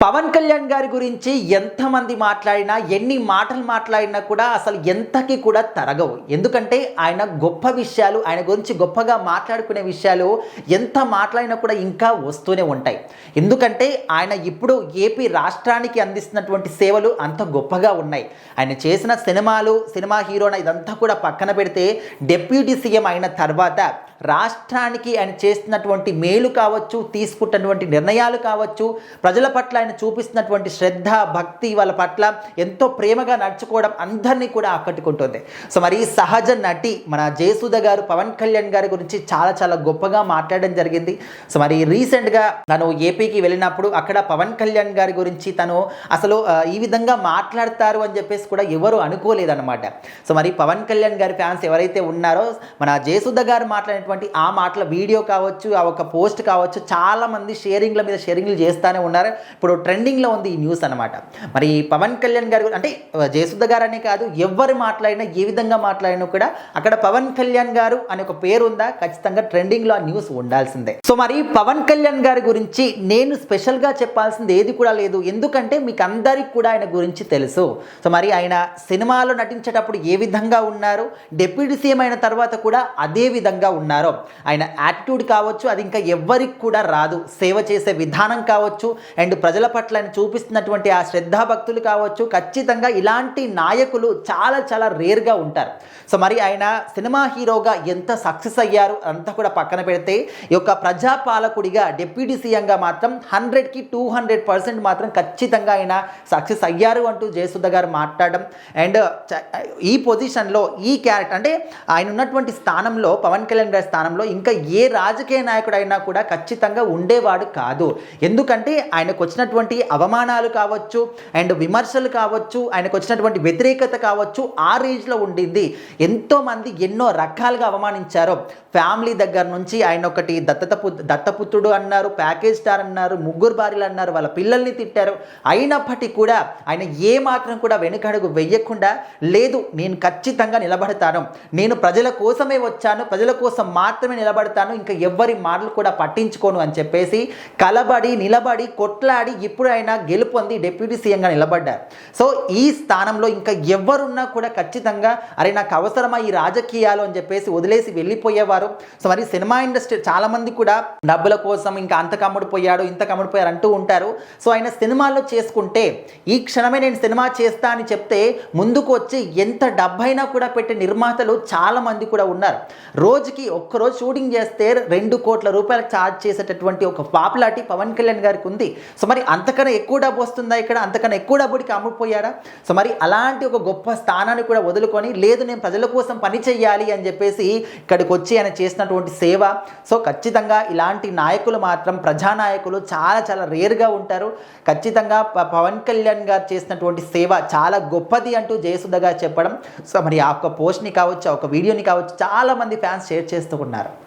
పవన్ కళ్యాణ్ గారి గురించి ఎంతమంది మాట్లాడినా ఎన్ని మాటలు మాట్లాడినా కూడా అసలు ఎంతకి కూడా తరగవు. ఎందుకంటే ఆయన గొప్ప విషయాలు, ఆయన గురించి గొప్పగా మాట్లాడుకునే విషయాలు ఎంత మాట్లాడినా కూడా ఇంకా వస్తూనే ఉంటాయి. ఎందుకంటే ఆయన ఇప్పుడు ఏపీ రాష్ట్రానికి అందిస్తున్నటువంటి సేవలు అంత గొప్పగా ఉన్నాయి. ఆయన చేసిన సినిమా హీరోన ఇదంతా కూడా పక్కన పెడితే డిప్యూటీ సీఎం అయిన తర్వాత రాష్ట్రానికి ఆయన చేస్తున్నటువంటి మేలు కావచ్చు, తీసుకుంటున్నటువంటి నిర్ణయాలు కావచ్చు, ప్రజల పట్ల ఆయన చూపిస్తున్నటువంటి శ్రద్ధ, భక్తి, వాళ్ళ పట్ల ఎంతో ప్రేమగా నడుచుకోవడం అందరినీ కూడా ఆకట్టుకుంటుంది. సో మరి సహజ నటి మన జయసుధ గారు పవన్ కళ్యాణ్ గారి గురించి చాలా గొప్పగా మాట్లాడడం జరిగింది. సో మరి రీసెంట్గా తను ఏపీకి వెళ్ళినప్పుడు అక్కడ పవన్ కళ్యాణ్ గారి గురించి తను అసలు ఈ విధంగా మాట్లాడతారు అని చెప్పేసి కూడా ఎవరు అనుకోలేదన్నమాట. సో మరి పవన్ కళ్యాణ్ గారి ఫ్యాన్స్ ఎవరైతే ఉన్నారో మన జయసుధ గారు మాట్లాడినటువంటి ఆ మాటల వీడియో కావచ్చు, ఆ ఒక పోస్ట్ కావచ్చు, చాలామంది షేరింగ్లు చేస్తూనే ఉన్నారు. ఇప్పుడు ట్రెండింగ్లో ఉంది ఈ న్యూస్ అనమాట. మరి పవన్ కళ్యాణ్ గారు అంటే జయసుధ గారు అనే కాదు, ఎవరు మాట్లాడినా ఏ విధంగా మాట్లాడినా కూడా అక్కడ పవన్ కళ్యాణ్ గారు అనే ఒక పేరు ఉందా, ఖచ్చితంగా ట్రెండింగ్లో ఆ న్యూస్ ఉండాల్సిందే. సో మరి పవన్ కళ్యాణ్ గారి గురించి నేను స్పెషల్గా చెప్పాల్సింది ఏది కూడా లేదు. ఎందుకంటే మీకు అందరికీ కూడా ఆయన గురించి తెలుసు. సో మరి ఆయన సినిమాలో నటించేటప్పుడు ఏ విధంగా ఉన్నారు, డిప్యూటీ సీఎం అయిన తర్వాత కూడా అదే విధంగా ఉన్నారు. ఆయన యాటిట్యూడ్ కావచ్చు, అది ఇంకా ఎవ్వరికి కూడా రాదు. సేవ చేసే విధానం కావచ్చు, అండ్ ప్రజల పట్ల ఆయన చూపిస్తున్నటువంటి ఆ శ్రద్ధాభక్తులు కావచ్చు, ఖచ్చితంగా ఇలాంటి నాయకులు చాలా రేర్గా ఉంటారు. సో మరి ఆయన సినిమా హీరోగా ఎంత సక్సెస్ అయ్యారు అంతా కూడా పక్కన పెడితే, ఈ యొక్క ప్రజాపాలకుడిగా డిప్యూటీ సీఎంగా మాత్రం 100కి 200% మాత్రం ఖచ్చితంగా ఆయన సక్సెస్ అయ్యారు అంటూ జయసుధ గారు మాట్లాడడం. అండ్ ఈ పొజిషన్లో ఈ క్యారెక్టర్ అంటే ఆయన ఉన్నటువంటి స్థానంలో, పవన్ కళ్యాణ్ గారి స్థానంలో ఇంకా ఏ రాజకీయ నాయకుడైనా కూడా ఖచ్చితంగా ఉండేవాడు కాదు. ఎందుకంటే ఆయనకు వచ్చినటువంటి అవమానాలు కావచ్చు, అండ్ విమర్శలు కావచ్చు, ఆయనకు వచ్చినటువంటి వ్యతిరేకత కావచ్చు, ఆ రేంజ్లో ఉండింది. ఎంతోమంది ఎన్నో రకాలుగా అవమానించారు. ఫ్యామిలీ దగ్గర నుంచి ఆయన ఒకటి దత్తపుత్రుడు అన్నారు, ప్యాకేజ్ స్టార్ అన్నారు, ముగ్గురు భార్యలు అన్నారు, వాళ్ళ పిల్లల్ని తిట్టారు. అయినప్పటికీ కూడా ఆయన ఏ మాత్రం కూడా వెనుకడుగు వెయ్యకుండా, లేదు నేను ఖచ్చితంగా నిలబడతాను, నేను ప్రజల కోసమే వచ్చాను, ప్రజల కోసం మాత్రమే నిలబడతాను, ఇంకా ఎవ్వరి మాటలు కూడా పట్టించుకోను అని చెప్పేసి నిలబడి కొట్లాడి ఇప్పుడు ఆయన గెలుపొంది డిప్యూటీ సీఎంగా నిలబడ్డారు. సో ఈ స్థానంలో ఇంకా ఎవరున్నా కూడా ఖచ్చితంగా అరే నాకు అవసరమా ఈ రాజకీయాలు అని చెప్పేసి వదిలేసి వెళ్ళిపోయేవారు. సో మరి సినిమా ఇండస్ట్రీ చాలామంది కూడా డబ్బుల కోసం ఇంకా అంత కమ్ముడిపోయాడు, ఇంత కమ్ముడిపోయారు అంటూ ఉంటారు. సో ఆయన సినిమాల్లో చేసుకుంటే ఈ క్షణమే నేను సినిమా చేస్తా అని చెప్తే ముందుకు వచ్చి ఎంత డబ్బైనా కూడా పెట్టే నిర్మాతలు చాలామంది కూడా ఉన్నారు. రోజుకి ఒక్కరోజు షూటింగ్ చేస్తే 2 కోట్ల రూపాయలు ఛార్జ్ చేసేటటువంటి ఒక పాపులారిటీ పవన్ కళ్యాణ్ గారికి ఉంది. సో మరి అంతకన్నా ఎక్కువ డబ్బు వస్తుందా ఇక్కడ, అంతకన్నా ఎక్కువ డబ్బుడికి అమ్ముడిపోయారా? సో మరి అలాంటి ఒక గొప్ప స్థానాన్ని కూడా వదులుకొని, లేదు నేను ప్రజల కోసం పని చెయ్యాలి అని చెప్పేసి ఇక్కడికి వచ్చి ఆయన చేసినటువంటి సేవ. సో ఖచ్చితంగా ఇలాంటి నాయకులు మాత్రం, ప్రజానాయకులు చాలా రేర్గా ఉంటారు. ఖచ్చితంగా పవన్ కళ్యాణ్ గారు చేసినటువంటి సేవ చాలా గొప్పది అంటూ జయసుధ గారు చెప్పడం. సో మరి ఆ ఒక్క పోస్ట్ని కావచ్చు, ఆ ఒక వీడియోని కావచ్చు, చాలామంది ఫ్యాన్స్ షేర్ చేస్తూ ఉన్నారు.